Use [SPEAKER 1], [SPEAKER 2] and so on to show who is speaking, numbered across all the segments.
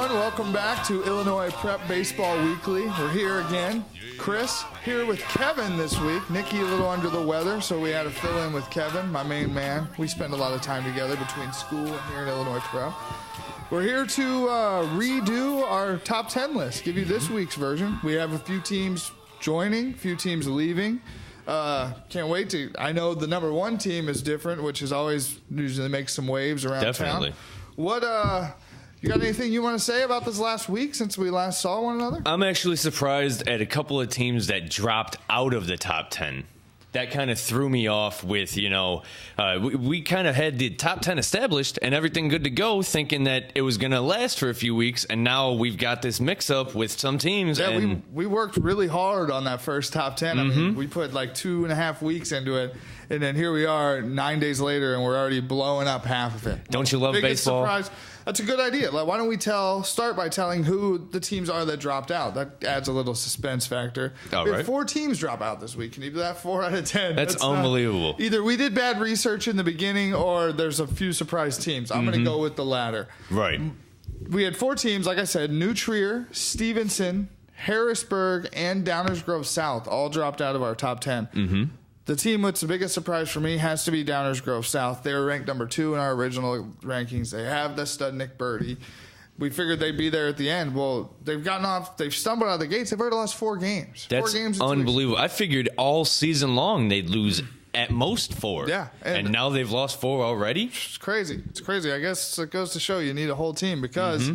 [SPEAKER 1] everyone. Welcome back to Illinois Prep Baseball Weekly. We're here again. Chris here with Kevin this week. Nikki a little under the weather, so we had to fill in with Kevin, my main man. We spend a lot of time together between school and here at Illinois Prep. We're here to redo our top 10 list, give you this week's version. We have a few teams joining, a few teams leaving. Can't wait to. I know the number one team is different, which is always usually makes some waves around
[SPEAKER 2] Definitely.
[SPEAKER 1] town. What you got anything you want to say about this last week since we last saw one another?
[SPEAKER 2] I'm actually surprised at a couple of teams that dropped out of the top 10. That kind of threw me off with, we kind of had the top 10 established and everything good to go, thinking that it was going to last for a few weeks. And now we've got this mix up with some teams.
[SPEAKER 1] Yeah,
[SPEAKER 2] and
[SPEAKER 1] we worked really hard on that first top 10. I mean, we put like 2.5 weeks into it. And then here we are 9 days later, and we're already blowing up half of it.
[SPEAKER 2] Don't you love baseball?
[SPEAKER 1] Surprise. That's a good idea. Like, why don't we start by telling who the teams are that dropped out? That adds a little suspense factor.
[SPEAKER 2] All
[SPEAKER 1] we
[SPEAKER 2] right.
[SPEAKER 1] had 4 teams drop out this week. Can you do that? 4 out of 10.
[SPEAKER 2] That's unbelievable.
[SPEAKER 1] Either we did bad research in the beginning, or there's a few surprise teams. I'm going to go with the latter.
[SPEAKER 2] Right.
[SPEAKER 1] We had 4 teams, like I said: New Trier, Stevenson, Harrisburg, and Downers Grove South all dropped out of our top 10.
[SPEAKER 2] Mm-hmm.
[SPEAKER 1] The team with the biggest surprise for me has to be Downers Grove South. They were ranked number 2 in our original rankings. They have the stud Nick Birdie. We figured they'd be there at the end. Well, they've gotten off. They've stumbled out of the gates. They've already lost 4 games.
[SPEAKER 2] That's
[SPEAKER 1] 4 games in 2
[SPEAKER 2] unbelievable.
[SPEAKER 1] weeks.
[SPEAKER 2] I figured all season long they'd lose at most 4.
[SPEAKER 1] Yeah.
[SPEAKER 2] And now they've lost 4 already?
[SPEAKER 1] It's crazy. It's crazy. I guess it goes to show you need a whole team, because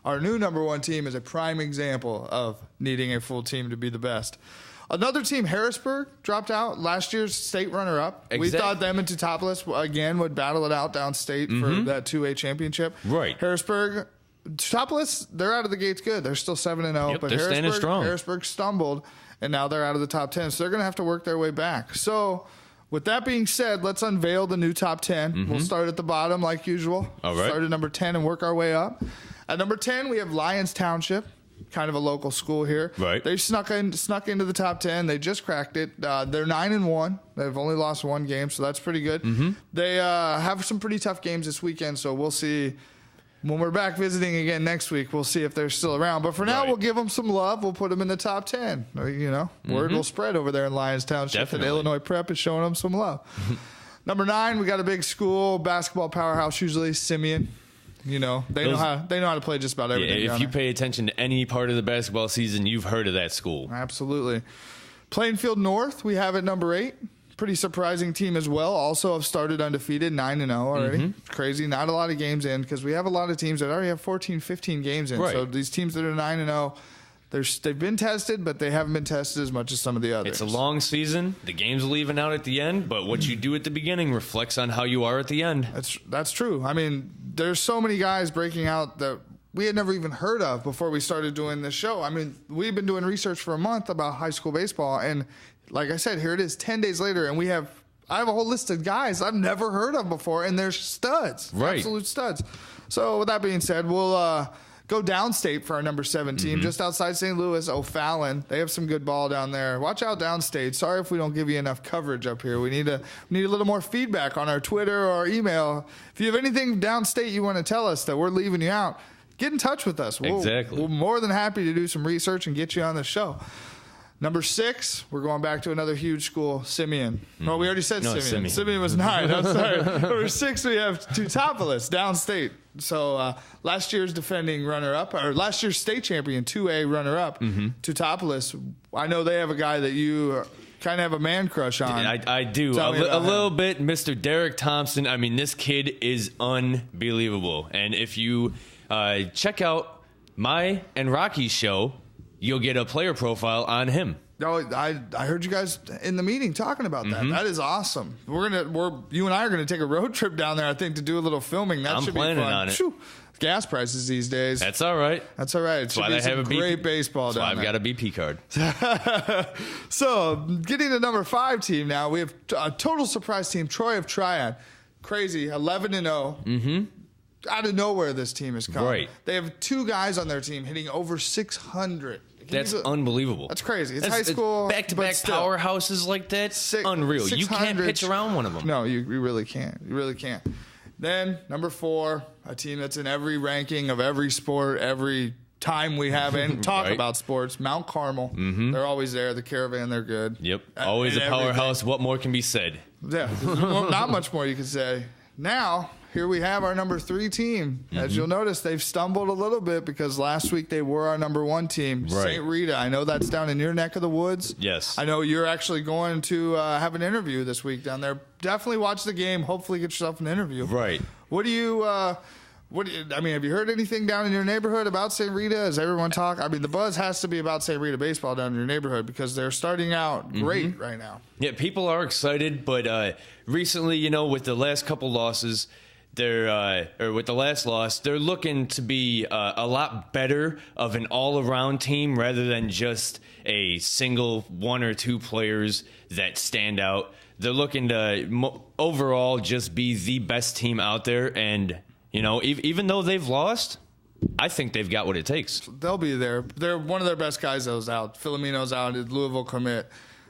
[SPEAKER 1] our new number 1 team is a prime example of needing a full team to be the best. Another team, Harrisburg, dropped out. Last year's state runner-up.
[SPEAKER 2] Exactly.
[SPEAKER 1] We thought them and Teutopolis, again, would battle it out downstate for that 2A championship.
[SPEAKER 2] Right.
[SPEAKER 1] Harrisburg, Teutopolis, they're out of the gates good. They're still 7-0.
[SPEAKER 2] Yep,
[SPEAKER 1] but
[SPEAKER 2] they're standing strong.
[SPEAKER 1] Harrisburg stumbled, and now they're out of the top 10. So they're going to have to work their way back. So with that being said, let's unveil the new top 10. We'll start at the bottom like usual.
[SPEAKER 2] All right.
[SPEAKER 1] Start at number 10 and work our way up. At number 10, we have Lyons Township. Kind of a local school here.
[SPEAKER 2] Right.
[SPEAKER 1] They snuck into the top 10. They just cracked it. They're 9-1. They've only lost 1 game, so that's pretty good. They have some pretty tough games this weekend, so we'll see. When we're back visiting again next week, we'll see if they're still around. But for now,
[SPEAKER 2] Right.
[SPEAKER 1] we'll give them some love. We'll put them in the top 10. Word will spread over there in Lyons Township.
[SPEAKER 2] Definitely.
[SPEAKER 1] And Illinois Prep is showing them some love. Number 9, we got a big school, basketball powerhouse, usually Simeon. They know how to play just about everything.
[SPEAKER 2] Yeah, if
[SPEAKER 1] down
[SPEAKER 2] you
[SPEAKER 1] there.
[SPEAKER 2] pay attention to any part of the basketball season, you've heard of that school.
[SPEAKER 1] Absolutely. Plainfield North, we have at number 8. Pretty surprising team as well. Also have started undefeated, 9-0 already. Crazy. Not a lot of games in, because we have a lot of teams that already have 14, 15 games in.
[SPEAKER 2] Right.
[SPEAKER 1] So these teams that are 9-0, they've been tested, but they haven't been tested as much as some of the others.
[SPEAKER 2] It's a long season. The game's leaving out at the end, but what you do at the beginning reflects on how you are at the end.
[SPEAKER 1] That's true. I mean, there's so many guys breaking out that we had never even heard of before we started doing this show. I mean, we've been doing research for a month about high school baseball, and like I said, here it is 10 days later, and I have a whole list of guys I've never heard of before, and they're studs.
[SPEAKER 2] Right.
[SPEAKER 1] Absolute studs. So with that being said, we'll go downstate for our number 7 team, just outside St. Louis, O'Fallon. They have some good ball down there. Watch out downstate. Sorry if we don't give you enough coverage up here. We need a little more feedback on our Twitter or email. If you have anything downstate you want to tell us that we're leaving you out, get in touch with us.
[SPEAKER 2] Exactly.
[SPEAKER 1] We're more than happy to do some research and get you on the show. Number 6, we're going back to another huge school, Simeon. Well, we already said
[SPEAKER 2] No,
[SPEAKER 1] Simeon.
[SPEAKER 2] Simeon.
[SPEAKER 1] Simeon was 9. I'm sorry. Number 6, we have Teutopolis, downstate. So last year's defending runner-up, or last year's state champion, 2A runner-up, Teutopolis. I know they have a guy that you kind of have a man crush on.
[SPEAKER 2] I do.
[SPEAKER 1] Tell me about
[SPEAKER 2] A little
[SPEAKER 1] him.
[SPEAKER 2] bit. Mr. Derek Thompson. I mean, this kid is unbelievable. And if you check out my and Rocky's show, you'll get a player profile on him.
[SPEAKER 1] Oh, I heard you guys in the meeting talking about that. That is awesome. You and I are gonna take a road trip down there, I think, to do a little filming. That
[SPEAKER 2] I'm
[SPEAKER 1] should be
[SPEAKER 2] planning
[SPEAKER 1] fun.
[SPEAKER 2] on it.
[SPEAKER 1] Phew. Gas prices these days.
[SPEAKER 2] That's all right.
[SPEAKER 1] That's all right. It should
[SPEAKER 2] why
[SPEAKER 1] be
[SPEAKER 2] they
[SPEAKER 1] some
[SPEAKER 2] have a
[SPEAKER 1] great
[SPEAKER 2] BP
[SPEAKER 1] baseball
[SPEAKER 2] That's why
[SPEAKER 1] down
[SPEAKER 2] I've
[SPEAKER 1] there.
[SPEAKER 2] got a BP card.
[SPEAKER 1] So, getting to number 5 team now, we have a total surprise team, Troy of Triad. Crazy, 11-0. Out of nowhere, this team has come.
[SPEAKER 2] Right.
[SPEAKER 1] They have 2 guys on their team hitting over 600.
[SPEAKER 2] That's unbelievable.
[SPEAKER 1] That's crazy. It's high school.
[SPEAKER 2] Back-to-back
[SPEAKER 1] but still.
[SPEAKER 2] powerhouses like that. Unreal. You can't
[SPEAKER 1] 600.
[SPEAKER 2] pitch around one of them.
[SPEAKER 1] No, you really can't. You really can't. Then, number 4, a team that's in every ranking of every sport, every time we have and talk about sports, Mount Carmel. They're always there. The Caravan, they're good.
[SPEAKER 2] Yep. Always a powerhouse. What more can be said?
[SPEAKER 1] Yeah, not much more you can say. Now, here we have our number 3 team. As you'll notice, they've stumbled a little bit because last week they were our number 1 team,
[SPEAKER 2] Right.
[SPEAKER 1] St. Rita. I know that's down in your neck of the woods.
[SPEAKER 2] Yes.
[SPEAKER 1] I know you're actually going to have an interview this week down there. Definitely watch the game. Hopefully get yourself an interview.
[SPEAKER 2] Right.
[SPEAKER 1] What do you have you heard anything down in your neighborhood about St. Rita? Has everyone talk? I mean, the buzz has to be about St. Rita baseball down in your neighborhood because they're starting out great right now.
[SPEAKER 2] Yeah, people are excited, but recently, with the last couple losses, with the last loss, they're looking to be a lot better of an all-around team rather than just a single 1 or 2 players that stand out. They're looking to overall just be the best team out there, and even though they've lost, I think they've got what it takes.
[SPEAKER 1] They'll be there. They're one of their best guys that was out. Filomeno's out. Louisville commit.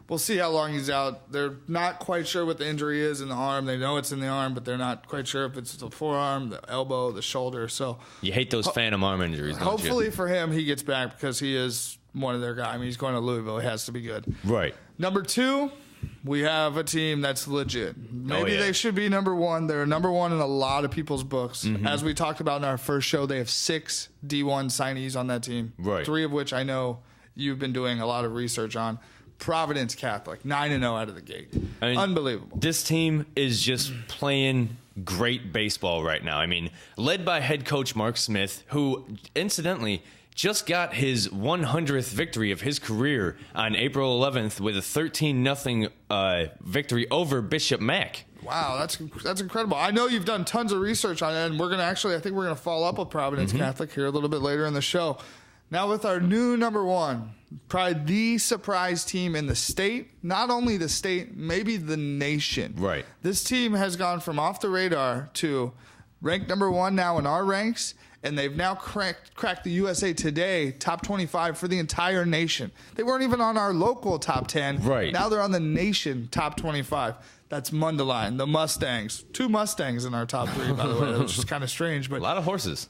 [SPEAKER 1] We'll see how long he's out. They're not quite sure what the injury is in the arm. They know it's in the arm, but they're not quite sure if it's the forearm, the elbow, the shoulder. So
[SPEAKER 2] you hate those phantom arm injuries, don't you?
[SPEAKER 1] Hopefully for him, he gets back because he is one of their guys. I mean, he's going to Louisville. He has to be good.
[SPEAKER 2] Right.
[SPEAKER 1] Number 2, we have a team that's legit. Maybe they should be number 1. They're number 1 in a lot of people's books. As we talked about in our first show, they have 6 D1 signees on that team.
[SPEAKER 2] Right.
[SPEAKER 1] 3 of which I know you've been doing a lot of research on. Providence Catholic, 9-0 out of the gate. I mean, unbelievable.
[SPEAKER 2] This team is just playing great baseball right now. I mean, led by head coach Mark Smith, who, incidentally, just got his 100th victory of his career on April 11th with a 13-0 victory over Bishop Mack.
[SPEAKER 1] Wow, that's incredible. I know you've done tons of research on it, and I think we're going to follow up with Providence Catholic here a little bit later in the show. Now with our new number 1, probably the surprise team in the state, not only the state, maybe the nation.
[SPEAKER 2] Right.
[SPEAKER 1] This team has gone from off the radar to ranked number 1 now in our ranks, and they've now cracked the USA Today top 25 for the entire nation. They weren't even on our local top 10.
[SPEAKER 2] Right.
[SPEAKER 1] Now they're on the nation top 25. That's Mundelein, the Mustangs. 2 Mustangs in our top 3, by the way, which is kind of strange. But
[SPEAKER 2] a lot of horses.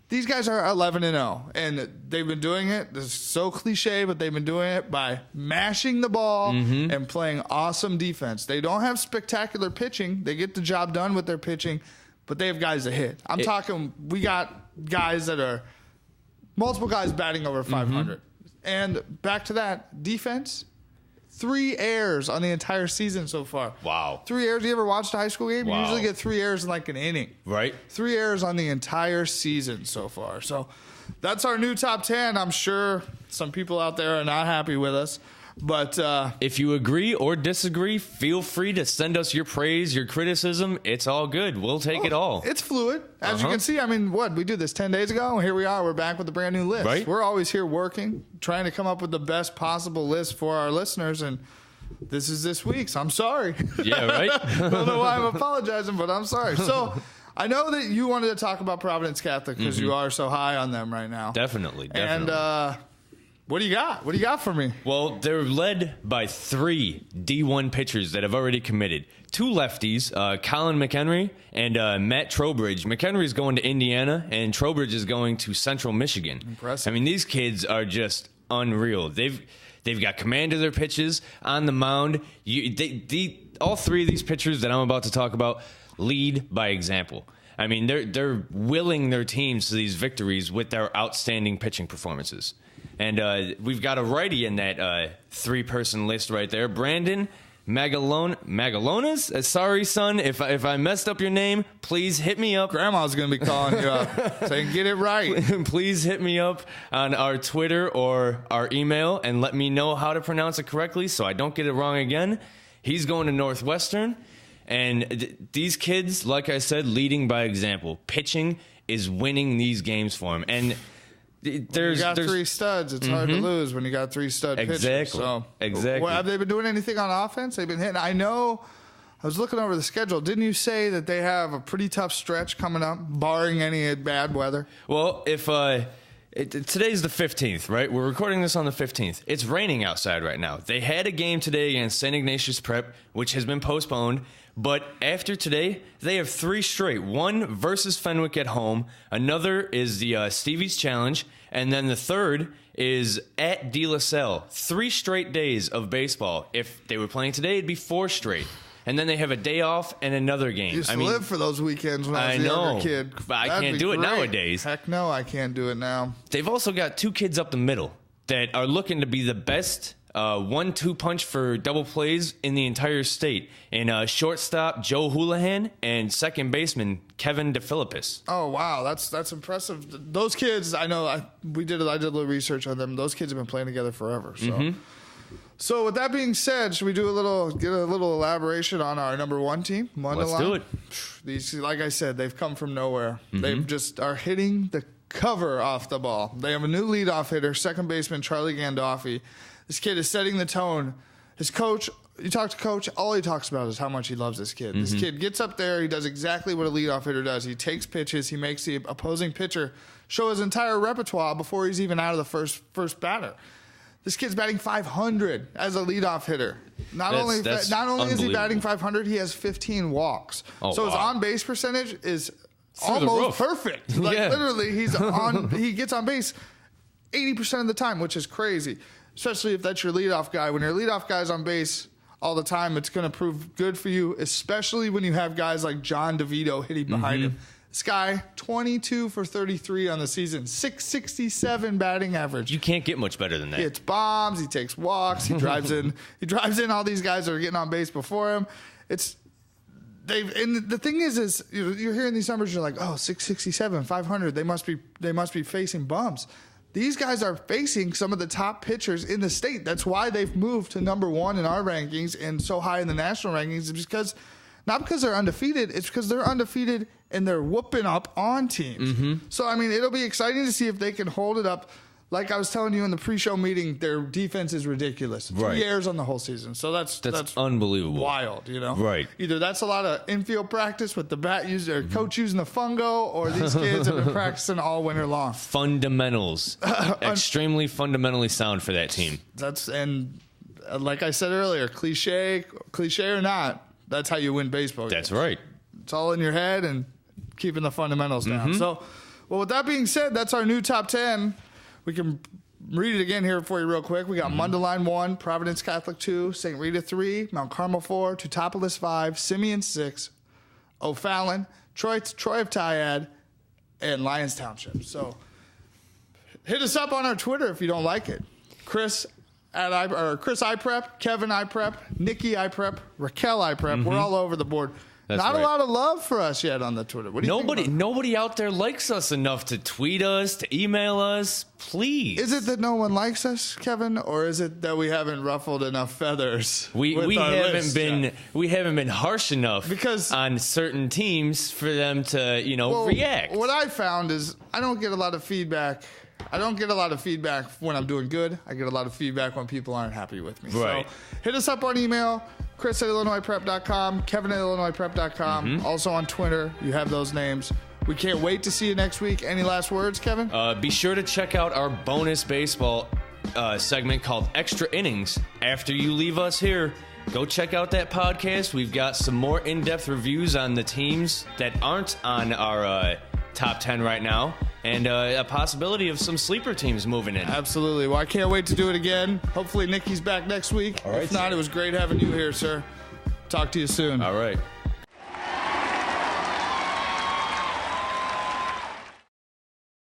[SPEAKER 1] These guys are 11-0, and they've been doing it. This is so cliche, but they've been doing it by mashing the ball and playing awesome defense. They don't have spectacular pitching. They get the job done with their pitching, but they have guys that hit. We got guys that are multiple guys batting over 500. And back to that, defense, 3 errors on the entire season so far.
[SPEAKER 2] Wow.
[SPEAKER 1] 3 errors. You ever watched a high school game?
[SPEAKER 2] Wow.
[SPEAKER 1] You usually get 3 errors in like an inning.
[SPEAKER 2] Right.
[SPEAKER 1] 3 errors on the entire season so far. So that's our new top 10. I'm sure some people out there are not happy with us. But
[SPEAKER 2] if you agree or disagree, feel free to send us your praise, your criticism. It's all good. We'll take it all.
[SPEAKER 1] It's fluid. As you can see, I mean, we did this 10 days ago, and here we are. We're back with a brand new list.
[SPEAKER 2] Right.
[SPEAKER 1] We're always here working, trying to come up with the best possible list for our listeners, and this is this week's. I'm sorry.
[SPEAKER 2] Yeah, right?
[SPEAKER 1] I don't know why I'm apologizing, but I'm sorry. So I know that you wanted to talk about Providence Catholic because you are so high on them right now.
[SPEAKER 2] Definitely.
[SPEAKER 1] And what do you got? What do you got for me?
[SPEAKER 2] Well, they're led by 3 D1 pitchers that have already committed. 2 lefties, Colin McHenry and Matt Trowbridge. McHenry's going to Indiana, and Trowbridge is going to Central Michigan.
[SPEAKER 1] Impressive.
[SPEAKER 2] I mean, these kids are just unreal. They've got command of their pitches on the mound. All 3 of these pitchers that I'm about to talk about lead by example. I mean, they're willing their teams to these victories with their outstanding pitching performances. And we've got a righty in that 3-person list right there. Brandon Magalonas? Sorry, son, if I messed up your name, please hit me up.
[SPEAKER 1] Grandma's going to be calling you up saying, get it right.
[SPEAKER 2] Please hit me up on our Twitter or our email and let me know how to pronounce it correctly so I don't get it wrong again. He's going to Northwestern. And these kids, like I said, leading by example. Pitching is winning these games for him. And
[SPEAKER 1] you got 3 studs. It's hard to lose when you got 3 stud pitchers.
[SPEAKER 2] Exactly.
[SPEAKER 1] Have they been doing anything on offense? They've been hitting. I know. I was looking over the schedule. Didn't you say that they have a pretty tough stretch coming up, barring any bad weather?
[SPEAKER 2] Well, if Today's the 15th, right? We're recording this on the 15th. It's raining outside right now. They had a game today against St. Ignatius Prep, which has been postponed. But after today, they have 3 straight. One versus Fenwick at home. Another is the Stevie's Challenge. And then the third is at De La Salle. 3 straight days of baseball. If they were playing today, it'd be 4 straight. And then they have a day off and another game.
[SPEAKER 1] I used to live for those weekends when I was a younger kid.
[SPEAKER 2] But I can't do it nowadays.
[SPEAKER 1] Heck no, I can't do it now.
[SPEAKER 2] They've also got 2 kids up the middle that are looking to be the best 1-2 punch for double plays in the entire state. And shortstop Joe Houlihan and second baseman Kevin DeFilippis.
[SPEAKER 1] Oh wow, that's impressive. Those kids, I know. I did a little research on them. Those kids have been playing together forever. So. So with that being said, should we get a little elaboration on our number 1 team?
[SPEAKER 2] Let's do it.
[SPEAKER 1] These, like I said, they've come from nowhere. They just are hitting the cover off the ball. They have a new leadoff hitter, second baseman Charlie Gandolfi. This kid is setting the tone. His coach, you talk to coach, all he talks about is how much he loves this kid. This kid gets up there, he does exactly what a leadoff hitter does. He takes pitches, he makes the opposing pitcher show his entire repertoire before he's even out of the first batter. This kid's batting 500 as a leadoff hitter. Not only is he batting 500, he has 15 walks. So his on-base percentage is almost perfect. Literally, he gets on base 80% of the time, which is crazy. Especially if that's your leadoff guy. When your leadoff guy's on base all the time, it's going to prove good for you, especially when you have guys like John DeVito hitting behind him. This guy, 22 for 33 on the season, 667 batting average.
[SPEAKER 2] You can't get much better than that.
[SPEAKER 1] He hits bombs, he takes walks, he drives in all these guys that are getting on base before him. And the thing is you're hearing these numbers, you're like, oh, 667, 500, they must be facing bums. These guys are facing some of the top pitchers in the state. That's why they've moved to number 1 in our rankings and so high in the national rankings. It's because not because they're undefeated, it's because they're undefeated and they're whooping up on teams. So, I mean, it'll be exciting to see if they can hold it up. Like I was telling you in the pre-show meeting, their defense is ridiculous. 3 errors on the whole season. So that's
[SPEAKER 2] unbelievable.
[SPEAKER 1] Wild, you know?
[SPEAKER 2] Right.
[SPEAKER 1] Either that's a lot of infield practice with the bat or coach using the fungo, or these kids have been practicing all winter long.
[SPEAKER 2] Fundamentals. Extremely fundamentally sound for that team.
[SPEAKER 1] And like I said earlier, cliche or not, that's how you win baseball games.
[SPEAKER 2] That's right.
[SPEAKER 1] It's all in your head and keeping the fundamentals down. So, well, with that being said, that's our new top 10. We can read it again here for you real quick. We got Mundelein 1, Providence Catholic 2, St. Rita 3, Mount Carmel 4, Teutopolis 5, Simeon 6, O'Fallon, Troy of Tiad, and Lyons Township. So hit us up on our Twitter if you don't like it. Chris IPREP, Kevin IPREP, Nikki IPREP, Raquel IPREP. We're all over the board. That's Not a lot of love for us yet on the Twitter. What do you think?
[SPEAKER 2] Nobody out there likes us enough to tweet us, to email us. Please.
[SPEAKER 1] Is it that no one likes us, Kevin, or is it that we haven't ruffled enough feathers?
[SPEAKER 2] We haven't been harsh enough on certain teams for them to react.
[SPEAKER 1] What I found is I don't get a lot of feedback. I don't get a lot of feedback when I'm doing good. I get a lot of feedback when people aren't happy with me.
[SPEAKER 2] Right.
[SPEAKER 1] So hit us up on email, Chris@IllinoisPrep.com, Kevin@IllinoisPrep.com. Also on Twitter, you have those names. We can't wait to see you next week. Any last words, Kevin?
[SPEAKER 2] Be sure to check out our bonus baseball segment called Extra Innings. After you leave us here, go check out that podcast. We've got some more in-depth reviews on the teams that aren't on our top 10 right now, and a possibility of some sleeper teams moving in.
[SPEAKER 1] Absolutely. Well, I can't wait to do it again. Hopefully Nikki's back next week.
[SPEAKER 2] All right.
[SPEAKER 1] If not, it was great having you here, sir. Talk to you soon.
[SPEAKER 2] All right.